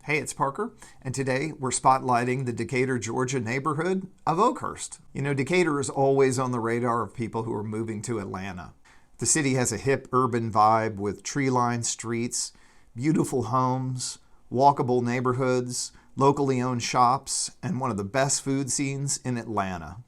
Hey, it's Parker, and today we're spotlighting the Decatur, Georgia neighborhood of Oakhurst. You know, Decatur is always on the radar of people who are moving to Atlanta. The city has a hip urban vibe with tree-lined streets, beautiful homes, walkable neighborhoods, locally owned shops, and one of the best food scenes in Atlanta.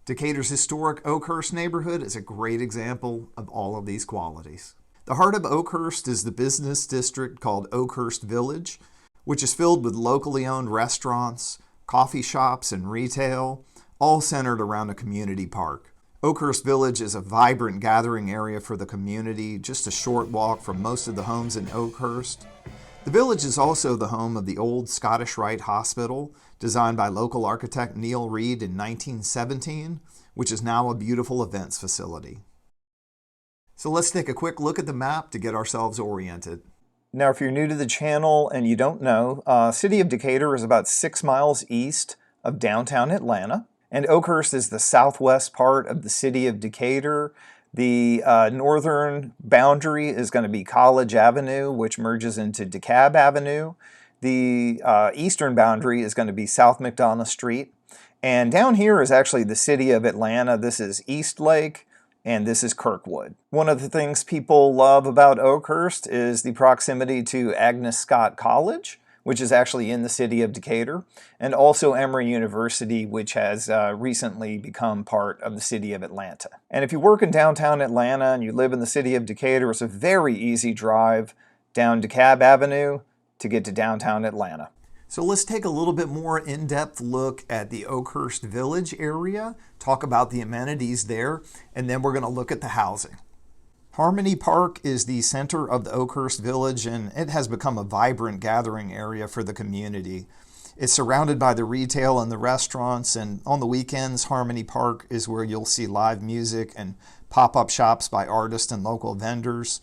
Decatur's historic Oakhurst neighborhood is a great example of all of these qualities. The heart of Oakhurst is the business district called Oakhurst Village, which is filled with locally owned restaurants, coffee shops, and retail, all centered around a community park. Oakhurst Village is a vibrant gathering area for the community, just a short walk from most of the homes in Oakhurst. The village is also the home of the old Scottish Rite Hospital, designed by local architect Neil Reed in 1917, which is now a beautiful events facility. So let's take a quick look at the map to get ourselves oriented. Now, if you're new to the channel and you don't know, City of Decatur is about 6 miles east of downtown Atlanta, and Oakhurst is the southwest part of the City of Decatur. The northern boundary is going to be College Avenue, which merges into DeKalb Avenue. The eastern boundary is going to be South McDonough Street. And down here is actually the City of Atlanta. This is Eastlake, and this is Kirkwood. One of the things people love about Oakhurst is the proximity to Agnes Scott College, which is actually in the City of Decatur, and also Emory University, which has recently become part of the City of Atlanta. And if you work in downtown Atlanta and you live in the City of Decatur, it's a very easy drive down DeKalb Avenue to get to downtown Atlanta. So let's take a little bit more in-depth look at the Oakhurst Village area, talk about the amenities there, and then we're going to look at the housing. Harmony Park is the center of the Oakhurst Village, and it has become a vibrant gathering area for the community. It's surrounded by the retail and the restaurants, and on the weekends, Harmony Park is where you'll see live music and pop-up shops by artists and local vendors.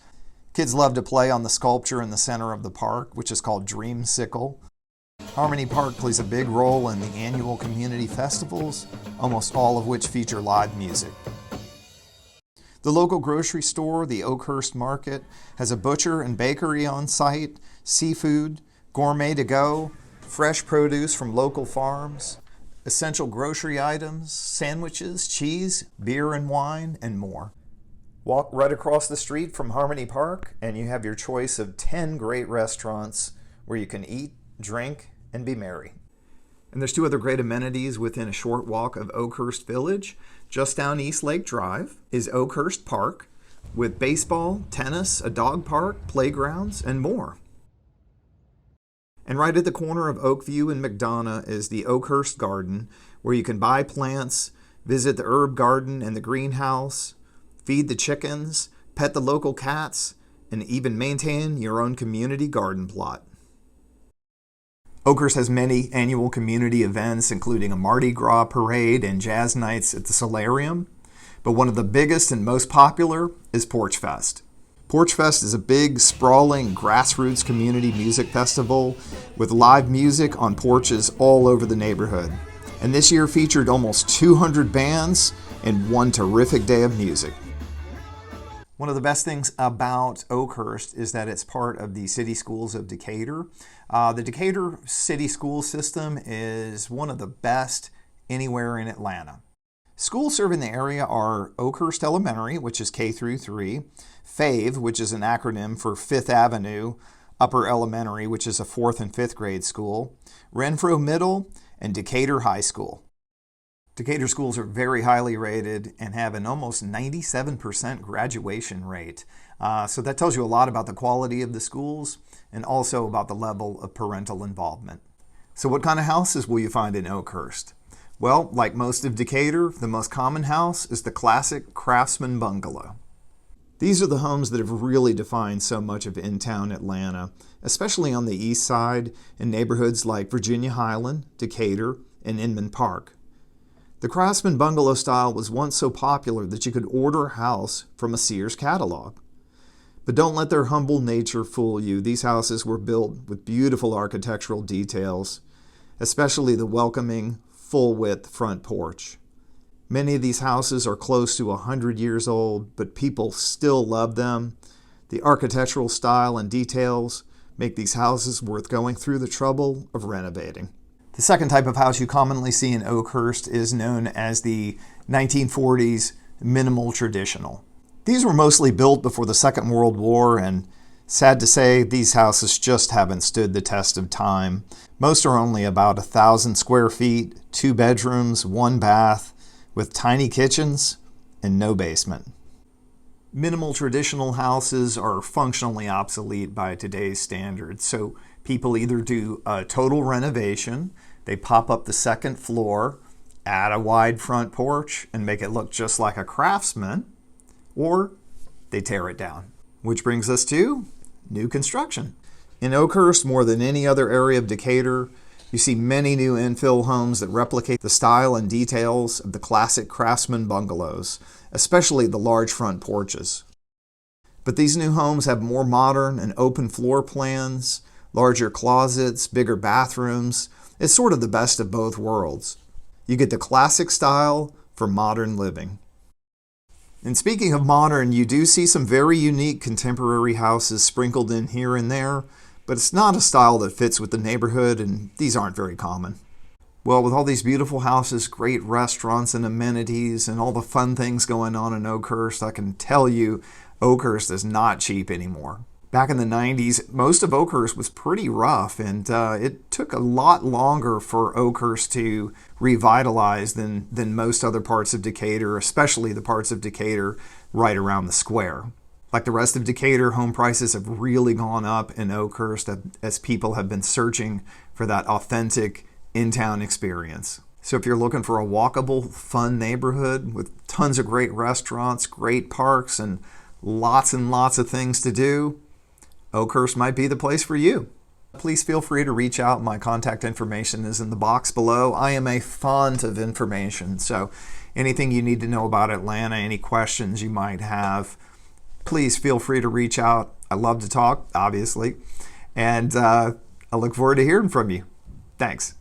Kids love to play on the sculpture in the center of the park, which is called Dreamsicle. Harmony Park plays a big role in the annual community festivals, almost all of which feature live music. The local grocery store, the Oakhurst Market, has a butcher and bakery on site, seafood, gourmet to go, fresh produce from local farms, essential grocery items, sandwiches, cheese, beer and wine, and more. Walk right across the street from Harmony Park and you have your choice of 10 great restaurants where you can eat, drink, and be merry. And there's 2 other great amenities within a short walk of Oakhurst Village. Just down Eastlake Drive is Oakhurst Park with baseball, tennis, a dog park, playgrounds, and more. And right at the corner of Oakview and McDonough is the Oakhurst Garden, where you can buy plants, visit the herb garden and the greenhouse, feed the chickens, pet the local cats, and even maintain your own community garden plot. Oakhurst has many annual community events, including a Mardi Gras parade and jazz nights at the Solarium. But one of the biggest and most popular is Porch Fest. Porch Fest is a big, sprawling, grassroots community music festival with live music on porches all over the neighborhood. And this year featured almost 200 bands and one terrific day of music. One of the best things about Oakhurst is that it's part of the City Schools of Decatur. The Decatur City School System is one of the best anywhere in Atlanta. Schools serving the area are Oakhurst Elementary, which is K through 3, FAVE, which is an acronym for Fifth Avenue Upper Elementary, which is a 4th and 5th grade school, Renfro Middle, and Decatur High School. Decatur schools are very highly rated and have an almost 97% graduation rate. So that tells you a lot about the quality of the schools and also about the level of parental involvement. So what kind of houses will you find in Oakhurst? Well, like most of Decatur, the most common house is the classic craftsman bungalow. These are the homes that have really defined so much of in-town Atlanta, especially on the east side in neighborhoods like Virginia Highland, Decatur, and Inman Park. The Craftsman bungalow style was once so popular that you could order a house from a Sears catalog. But don't let their humble nature fool you. These houses were built with beautiful architectural details, especially the welcoming, full-width front porch. Many of these houses are close to 100 years old, but people still love them. The architectural style and details make these houses worth going through the trouble of renovating. The second type of house you commonly see in Oakhurst is known as the 1940s minimal traditional. These were mostly built before the Second World War, and sad to say, these houses just haven't stood the test of time. Most are only about 1,000 square feet, 2 bedrooms, 1 bath, with tiny kitchens and no basement. Minimal traditional houses are functionally obsolete by today's standards, so people either do a total renovation, they pop up the second floor, add a wide front porch, and make it look just like a craftsman, or they tear it down. Which brings us to new construction. In Oakhurst, more than any other area of Decatur, you see many new infill homes that replicate the style and details of the classic craftsman bungalows, especially the large front porches. But these new homes have more modern and open floor plans, larger closets, bigger bathrooms. It's sort of the best of both worlds. You get the classic style for modern living. And speaking of modern, you do see some very unique contemporary houses sprinkled in here and there, but it's not a style that fits with the neighborhood, and these aren't very common. Well, with all these beautiful houses, great restaurants and amenities, and all the fun things going on in Oakhurst, I can tell you Oakhurst is not cheap anymore. Back in the 90s, most of Oakhurst was pretty rough, and it took a lot longer for Oakhurst to revitalize than most other parts of Decatur, especially the parts of Decatur right around the square. Like the rest of Decatur, home prices have really gone up in Oakhurst as people have been searching for that authentic in-town experience. So if you're looking for a walkable, fun neighborhood with tons of great restaurants, great parks, and lots of things to do, Oakhurst might be the place for you. Please feel free to reach out. My contact information is in the box below. I am a font of information, so anything you need to know about Atlanta, any questions you might have, please feel free to reach out. I love to talk, obviously, and I look forward to hearing from you. Thanks.